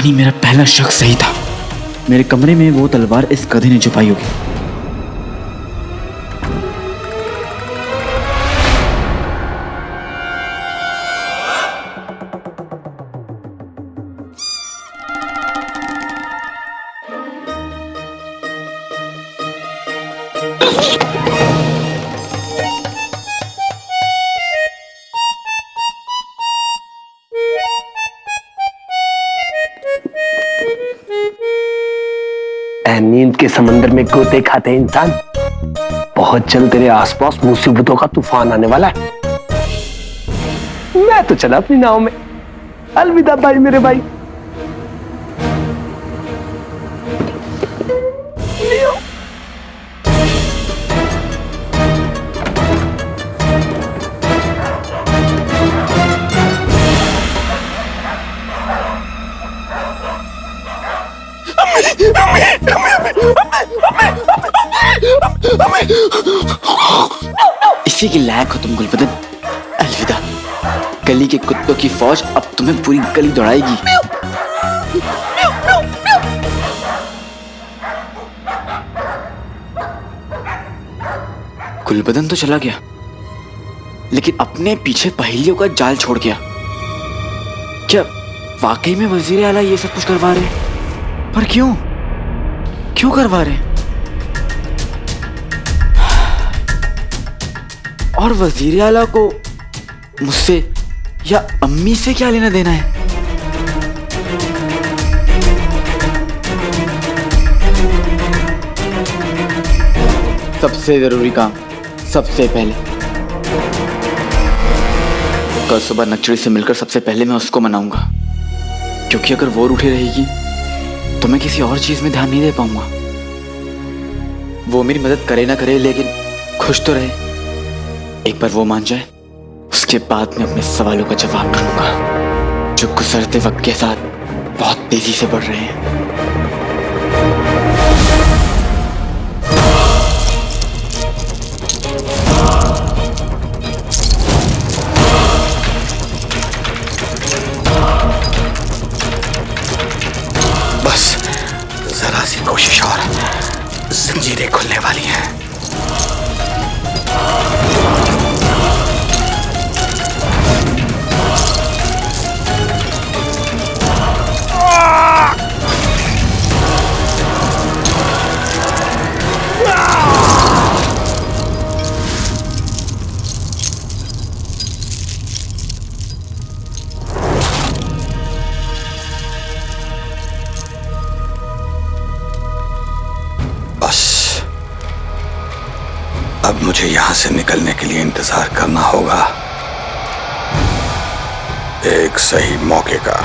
यानी मेरा पहला शक सही था। मेरे कमरे में वो तलवार इस गधे ने छुपाई होगी। नींद के समंदर में गोते खाते इंसान, बहुत जल्द तेरे आसपास मुसीबतों का तूफान आने वाला है। मैं तो चला अपनी नाव में। अलविदा भाई मेरे भाई। इसी के लायक हो तुम गुलबदन। अलविदा। गली के कुत्तों की फौज अब तुम्हें पूरी गली दौड़ाएगी। गुलबदन तो चला गया, लेकिन अपने पीछे पहेलियों का जाल छोड़ गया। क्या वाकई में वजीर आला ये सब कुछ करवा रहे? पर क्यों करवा रहे? और वजीर आला को मुझसे या अम्मी से क्या लेना देना है? सबसे जरूरी काम सबसे पहले। कल सुबह नक्चड़ी से मिलकर सबसे पहले मैं उसको मनाऊंगा, क्योंकि अगर वो रूठी रहेगी तो मैं किसी और चीज में ध्यान नहीं दे पाऊंगा। वो मेरी मदद करे ना करे, लेकिन खुश तो रहे। एक बार वो मान जाए, उसके बाद मैं अपने सवालों का जवाब ढूंढूंगा, जो गुजरते वक्त के साथ बहुत तेजी से बढ़ रहे हैं। बस जरा सी कोशिश और जंजीरें खुलने वाली हैं। अब मुझे यहां से निकलने के लिए इंतजार करना होगा एक सही मौके का।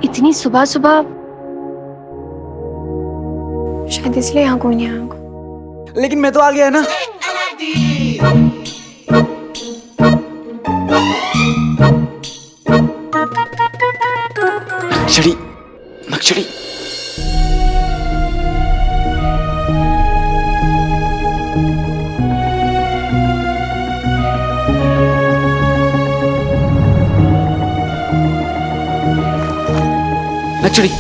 इतनी सुबह सुबह शायद इसलिए यहाँ कोई नहीं आया। लेकिन मैं तो आ गया ना। नक्चड़ी, नक्चड़ी। नक्चड़ी।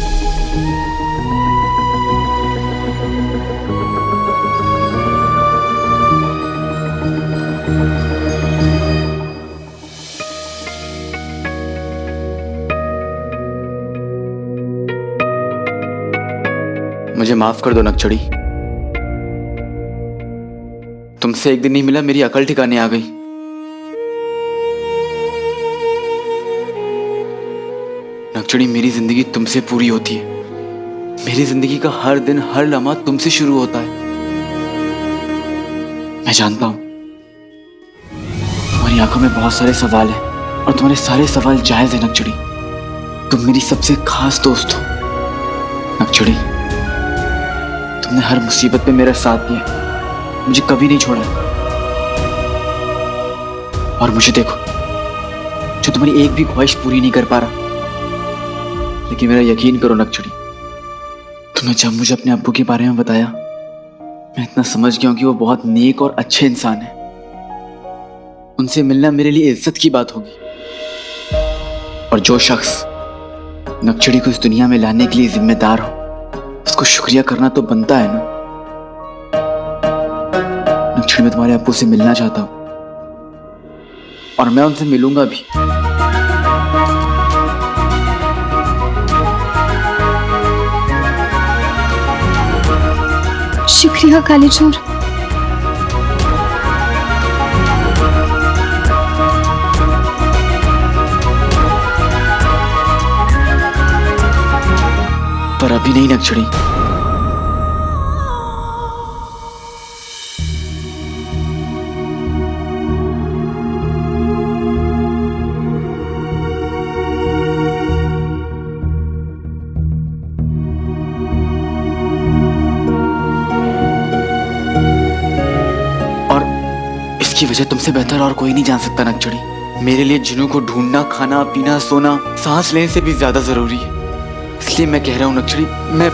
मुझे माफ कर दो नक्चड़ी। तुमसे एक दिन नहीं मिला, मेरी अकल ठिकाने आ गई। नक्चड़ी, मेरी जिंदगी तुमसे पूरी होती है। मेरी जिंदगी का हर दिन, हर लम्हा तुमसे शुरू होता है। मैं जानता हूं तुम्हारी आंखों में बहुत सारे सवाल हैं, और तुम्हारे सारे सवाल जायज है नक्चड़ी। तुम मेरी सबसे खास दोस्त हो नक्चड़ी। तुमने हर मुसीबत में मेरा साथ दिया, मुझे कभी नहीं छोड़ा। और मुझे देखो, जो तुम्हारी एक भी ख्वाहिश पूरी नहीं कर पा रहा। लेकिन मेरा यकीन करो नक्चड़ी, तुमने जब मुझे अपने अब्बू के बारे में बताया, मैं इतना समझ गया हूं कि वो बहुत नेक और अच्छे इंसान है। उनसे मिलना मेरे लिए इज्जत की बात होगी। और जो शख्स नक्चड़ी को इस दुनिया में लाने के लिए जिम्मेदार हो, उसको शुक्रिया करना तो बनता है ना। नक्चड़ी, मैं तुम्हारे अब्बू से मिलना चाहता हूं और मैं उनसे मिलूंगा भी। शुक्रिया काले चोर। पर अभी नहीं नक्चड़ी। इसकी वजह तुमसे बेहतर और कोई नहीं जान सकता नक्चड़ी। मेरे लिए जिनू को ढूंढना, खाना पीना, सोना, सांस लेने से भी ज्यादा जरूरी है। इसलिए मैं कह रहा हूं नक्चड़ी, मैं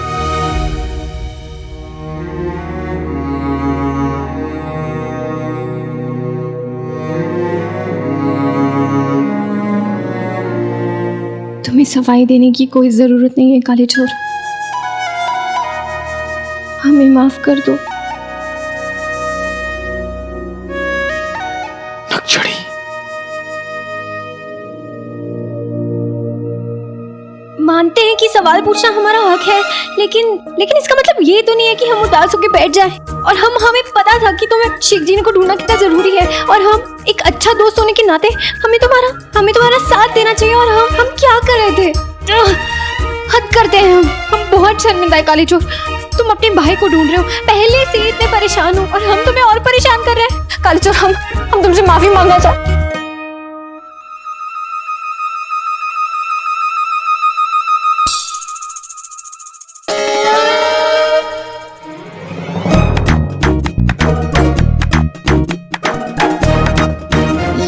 तुम्हें सफाई देने की कोई जरूरत नहीं है काले चोर। हमें माफ कर दो। नक्चड़ी, मानते हैं कि सवाल पूछना हमारा हक है, लेकिन इसका मतलब ये तो नहीं है कि हम उदास होकर बैठ जाएं। और हमें पता था कि तुम्हें शेख जी को ढूंढना कितना जरूरी है, और हम एक अच्छा दोस्त होने के नाते हमें तुम्हारा साथ देना चाहिए। और हम क्या कर रहे थे? हद करते हैं हम बहुत शर्मिंदा है काले चोर। तुम अपने भाई को ढूंढ रहे हो, पहले से इतने परेशान हो, और हम तुम्हें और परेशान कर रहे हैं। काले चोर, हम तुमसे माफी मांगना चाहते।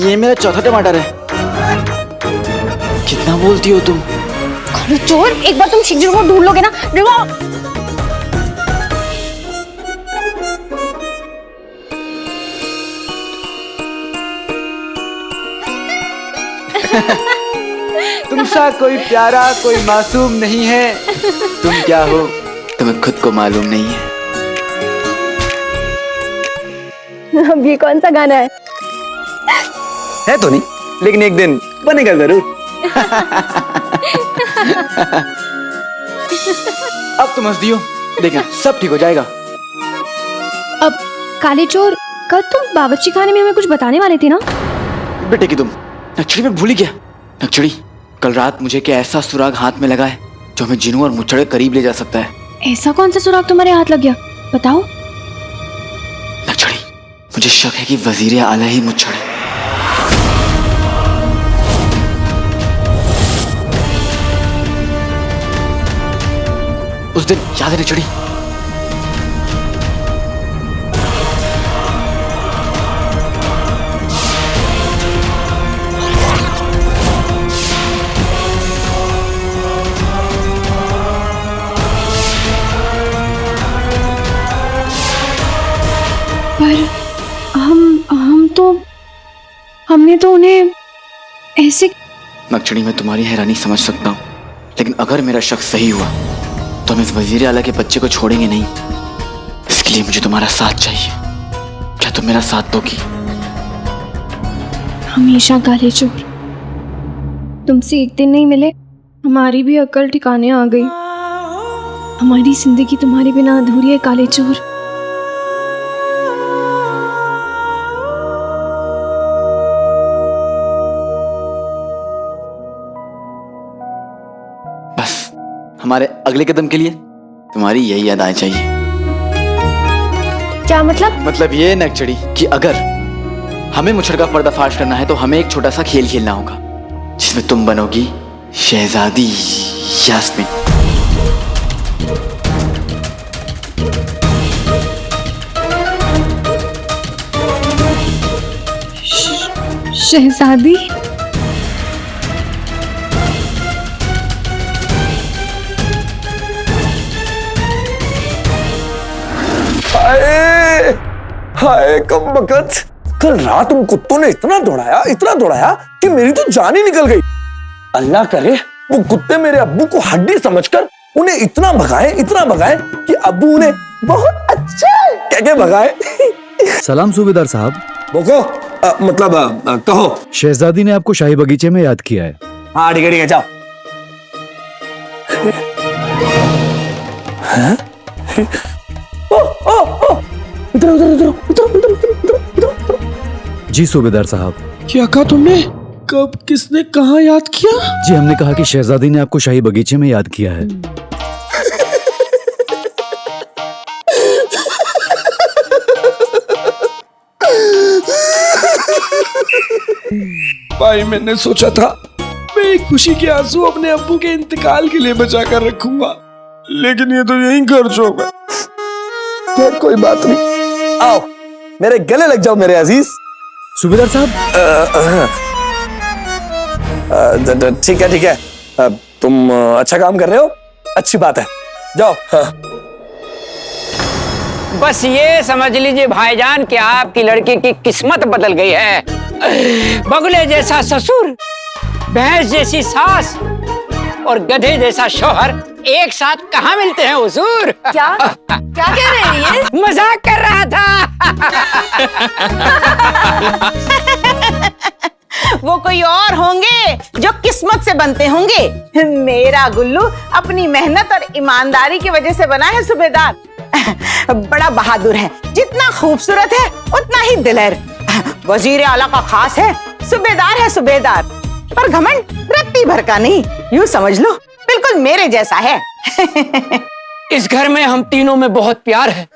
ये मेरा चौथा टमाटर है। कितना बोलती हो तुम? काले चोर, एक बार तुम शेख जी को ढूंढ लोगे ना, तुमसा कोई प्यारा, कोई मासूम नहीं है। तुम क्या हो तुम्हें खुद को मालूम नहीं है। अब ये कौन सा गाना है तो नहीं, लेकिन एक दिन बनेगा जरूर। अब तुम हंस दियो, देखना सब ठीक हो जाएगा। अब काले चोर, कल तुम बावर्ची खाने में हमें कुछ बताने वाले थे ना? बेटे की तुम नक्चड़ी में भूल ही गया। नक्चड़ी, कल रात मुझे क्या ऐसा सुराग हाथ में लगा है जो हमें जिनू और मुच्छड़ के करीब ले जा सकता है। ऐसा कौन सा सुराग तुम्हारे हाथ लग गया, बताओ। नक्चड़ी, मुझे शक है कि वजीर आला ही मुच्छड़ है। उस दिन याद है नक्चड़ी? पर हमने तो उन्हें ऐसे। नक्चड़ी, मैं तुम्हारी हैरानी समझ सकता हूँ, लेकिन अगर मेरा शक सही हुआ तो हम इस वजीर आला के बच्चे को छोड़ेंगे नहीं। इसके लिए मुझे तुम्हारा साथ चाहिए। क्या तुम मेरा साथ दोगी? हमेशा काले चोर, तुमसे एक दिन नहीं मिले, हमारी भी अकल ठिकाने आ गई। हमारी जिंदगी तुम्हारे बिना अधूरी है काले चोर। हमारे अगले कदम के लिए तुम्हारी यही यादें चाहिए। क्या मतलब? मतलब ये नक्चड़ी कि अगर हमें मुच्छड़ का पर्दाफाश करना है तो हमें एक छोटा सा खेल खेलना होगा जिसमें तुम बनोगी शहजादी यास्मीन। शहजादी? अरे हाय कम वक्त, कल रात उन कुत्तों ने इतना दौड़ाया कि मेरी तो जान ही निकल गई। अल्लाह करे वो कुत्ते मेरे अब्बू को हड्डी समझकर उन्हें इतना भगाए कि अब्बू उन्हें बहुत अच्छे कह के भगाए। सलाम सूबेदार साहब। बोको कहो। शहजादी ने आपको शाही बगीचे में याद किया है। हाँ ठीक है जाओ। हाँ? इधर। जी सूबेदार साहब। क्या कहा तुमने? कब, किसने, कहाँ याद किया? जी हमने कहा कि शहजादी ने आपको शाही बगीचे में याद किया है। भाई मैंने सोचा था मैं खुशी के आंसू अपने अब्बू के इंतकाल के लिए बचा कर रखूंगा, लेकिन ये तो यहीं खर्च होगा। खैर कोई बात नहीं, आओ मेरे गले लग जाओ मेरे अजीज। सूबेदार साहब। ठीक है तुम अच्छा काम कर रहे हो, अच्छी बात है, जाओ। हाँ। बस ये समझ लीजिए भाईजान कि आपकी लड़की की किस्मत बदल गई है। बगुले जैसा ससुर, भैंस जैसी सास और गधे जैसा शौहर एक साथ कहाँ मिलते हैं हुजूर? क्या कह रहे हैं ये? मजाक कर रहा था। वो कोई और होंगे जो किस्मत से बनते होंगे। मेरा गुल्लू अपनी मेहनत और ईमानदारी की वजह से बना है सूबेदार। बड़ा बहादुर है, जितना खूबसूरत है उतना ही दिलेर। वजीर आला का खास है, सूबेदार है सूबेदार, पर घमंड रत्ती भर का नहीं, यूं समझ लो बिल्कुल मेरे जैसा है। इस घर में हम तीनों में बहुत प्यार है।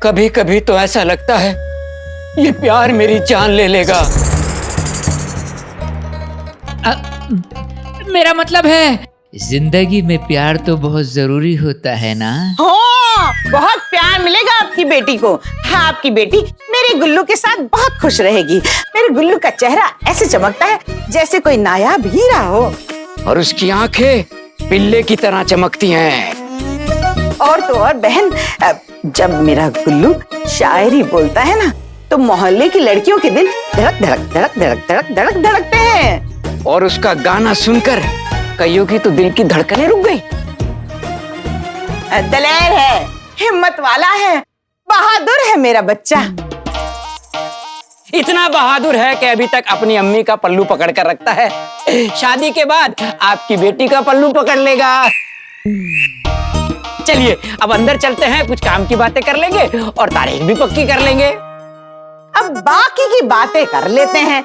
कभी कभी तो ऐसा लगता है ये प्यार मेरी जान ले लेगा। मेरा मतलब है जिंदगी में प्यार तो बहुत जरूरी होता है ना। हाँ, बहुत प्यार मिलेगा आपकी बेटी को। हाँ, आपकी बेटी मेरे गुल्लू के साथ बहुत खुश रहेगी। मेरे गुल्लू का चेहरा ऐसे चमकता है जैसे कोई नायाब हीरा हो, और उसकी आंखें पिल्ले की तरह चमकती हैं। और तो और बहन, जब मेरा गुल्लू शायरी बोलता है ना तो मोहल्ले की लड़कियों के दिल धड़क धड़क धड़क धड़क धड़क धड़क धड़कते हैं। और उसका गाना सुनकर कईयों की तो दिल की धड़कनें रुक गई। दलेर है, हिम्मत वाला है, बहादुर है मेरा बच्चा। इतना बहादुर है कि अभी तक अपनी अम्मी का पल्लू पकड़ कर रखता है। शादी के बाद आपकी बेटी का पल्लू पकड़ लेगा। चलिए अब अंदर चलते हैं, कुछ काम की बातें कर लेंगे और तारीख भी पक्की कर लेंगे। अब बाकी की बातें कर लेते हैं।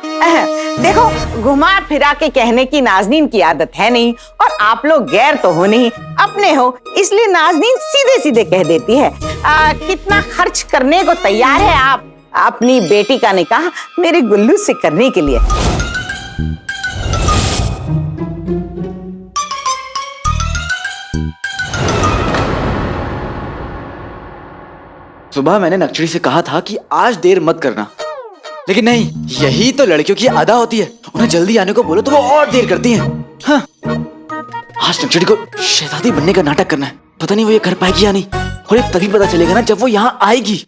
देखो, घुमा फिरा के कहने की नाज़नीन की आदत है नहीं, और आप लोग गैर तो हो नहीं, अपने हो, इसलिए नाज़नीन सीधे सीधे कह देती है। कितना खर्च करने को तैयार है आप अपनी बेटी का निकाह मेरे गुल्लू से करने के लिए? सुबह मैंने नक्शड़ी से कहा था कि आज देर मत करना, लेकिन नहीं, यही तो लड़कियों की आदत होती है। उन्हें जल्दी आने को बोलो तो वो और देर करती हैं। हाँ, आज नक्शड़ी को शहजादी बनने का नाटक करना है। पता नहीं वो ये कर पाएगी या नहीं, और ये तभी पता चलेगा ना जब वो यहाँ आएगी।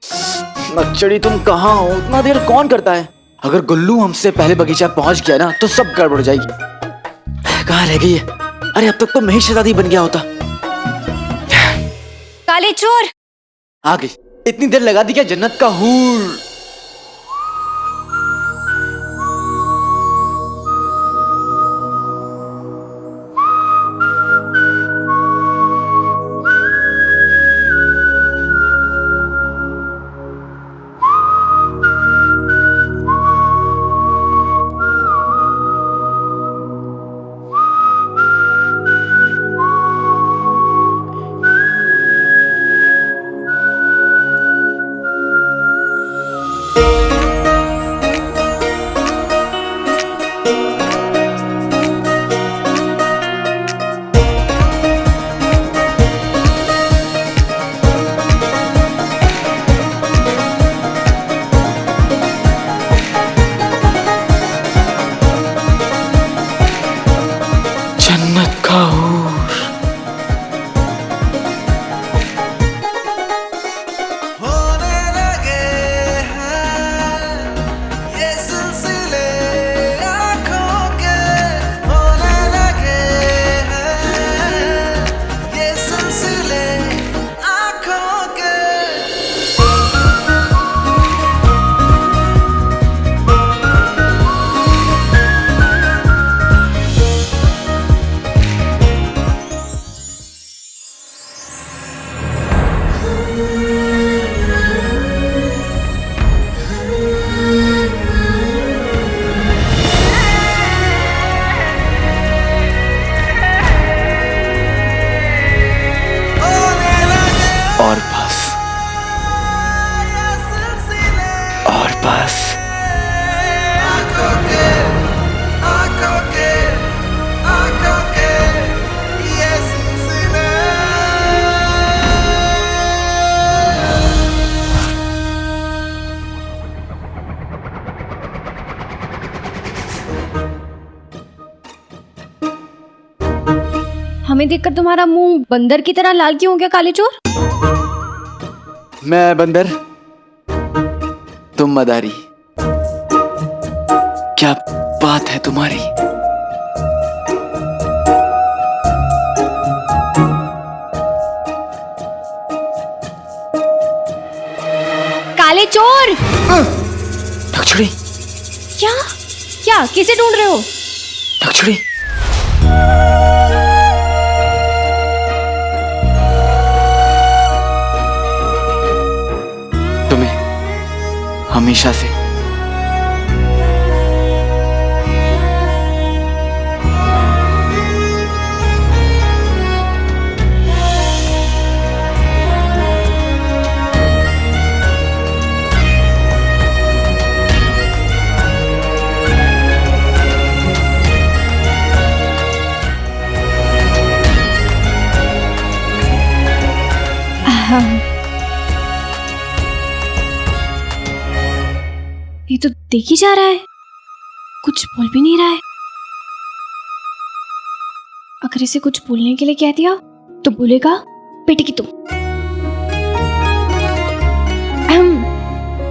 नक्शड़ी तुम कहाँ हो? इतना देर कौन करता है? अगर गुल्लू हमसे पहले बगीचा पहुंच गया ना तो सब गड़बड़ जाएगी। कहाँ रह गई है? अरे अब तक तो मैं ही शहजादी बन गया होता। काले चोर आ गई। इतनी देर लगा दी क्या जन्नत का हूर? हमें देखकर तुम्हारा मुंह बंदर की तरह लाल क्यों हो गया काले चोर? मैं बंदर, तुम मदारी। क्या बात है तुम्हारी? काले चोर! नक्छड़ी, क्या क्या किसे ढूंढ रहे हो? नक्छड़ी, तुम्हें हमेशा से ये तो देख ही जा रहा है, कुछ बोल भी नहीं रहा है। अगर इसे कुछ बोलने के लिए कह दिया तो बोलेगा बेटे की तुम।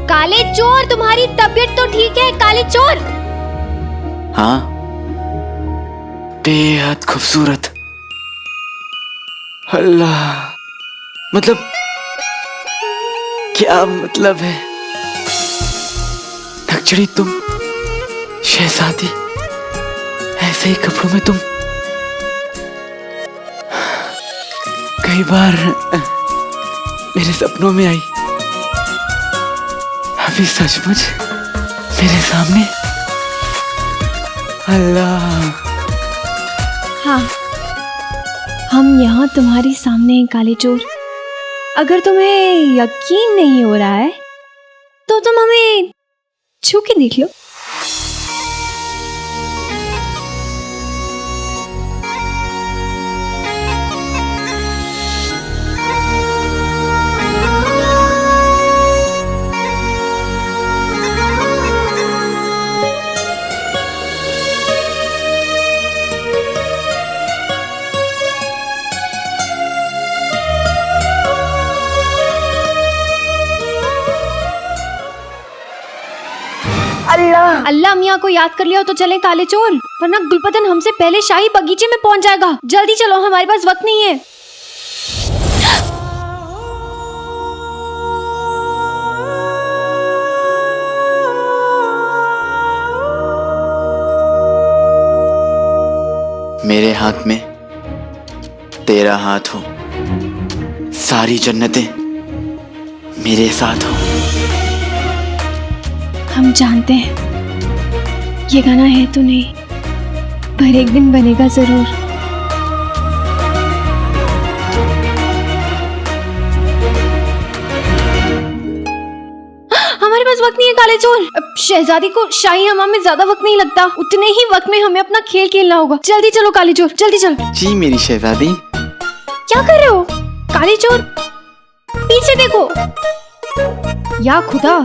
काले चोर, तुम्हारी तबीयत तो ठीक है काले चोर? हाँ, बेहद खूबसूरत। अल्लाह, मतलब क्या मतलब है? नक्छड़ी, तुम शहजादी, ऐसे ही कपड़ों में तुम कई बार मेरे सपनों में आई, अभी सचमुच मेरे सामने। अल्लाह, हाँ, हम यहाँ तुम्हारे सामने हैं काले चोर। अगर तुम्हें यकीन नहीं हो रहा है तो तुम हमें छू के देख लो। अल्लाह मियाँ को याद कर लिया तो चलें काले चोर, वरना गुलपतन हमसे पहले शाही बगीचे में पहुंच जाएगा। जल्दी चलो, हमारे पास वक्त नहीं है। मेरे हाथ में तेरा हाथ हो, सारी जन्नतें मेरे साथ हो। हम जानते हैं ये गाना है तो नहीं, पर एक दिन बनेगा जरूर। हमारे पास वक्त नहीं है काले चोर। अब शहजादी को शाही हमाम में ज्यादा वक्त नहीं लगता, उतने ही वक्त में हमें अपना खेल खेलना होगा। जल्दी चलो काले चोर, जल्दी चलो। जी मेरी शहजादी। क्या कर रहे हो काले चोर? पीछे देखो। या खुदा,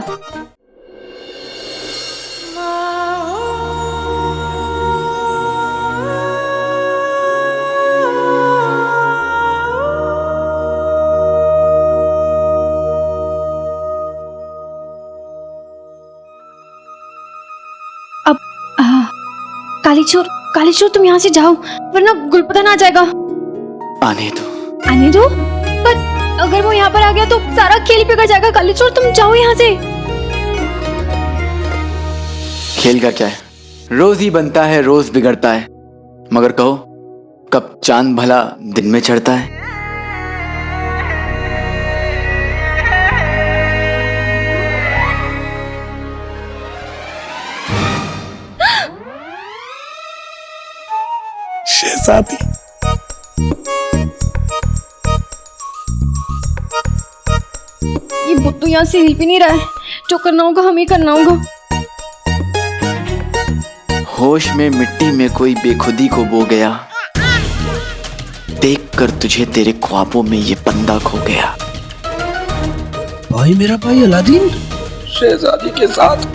काले चोर तुम यहाँ से जाओ, वरना गुलपतन आ जाएगा। आने दो। आने दो? पर अगर वो यहाँ पर आ गया तो सारा खेल बिगड़ जाएगा। काले चोर तुम जाओ यहाँ से। खेल का क्या है, रोज ही बनता है रोज बिगड़ता है। मगर कहो, कब चांद भला दिन में चढ़ता है? शहजादी, ये बुद्धू यहाँ से हिल भी नहीं रहा है। जो करना होगा हमें करना होगा। होश में मिट्टी में कोई बेखुदी को बो गया, देख कर तुझे तेरे ख्वाबों में ये बंदा खो गया। भाई, मेरा भाई अलादीन शहजादी के साथ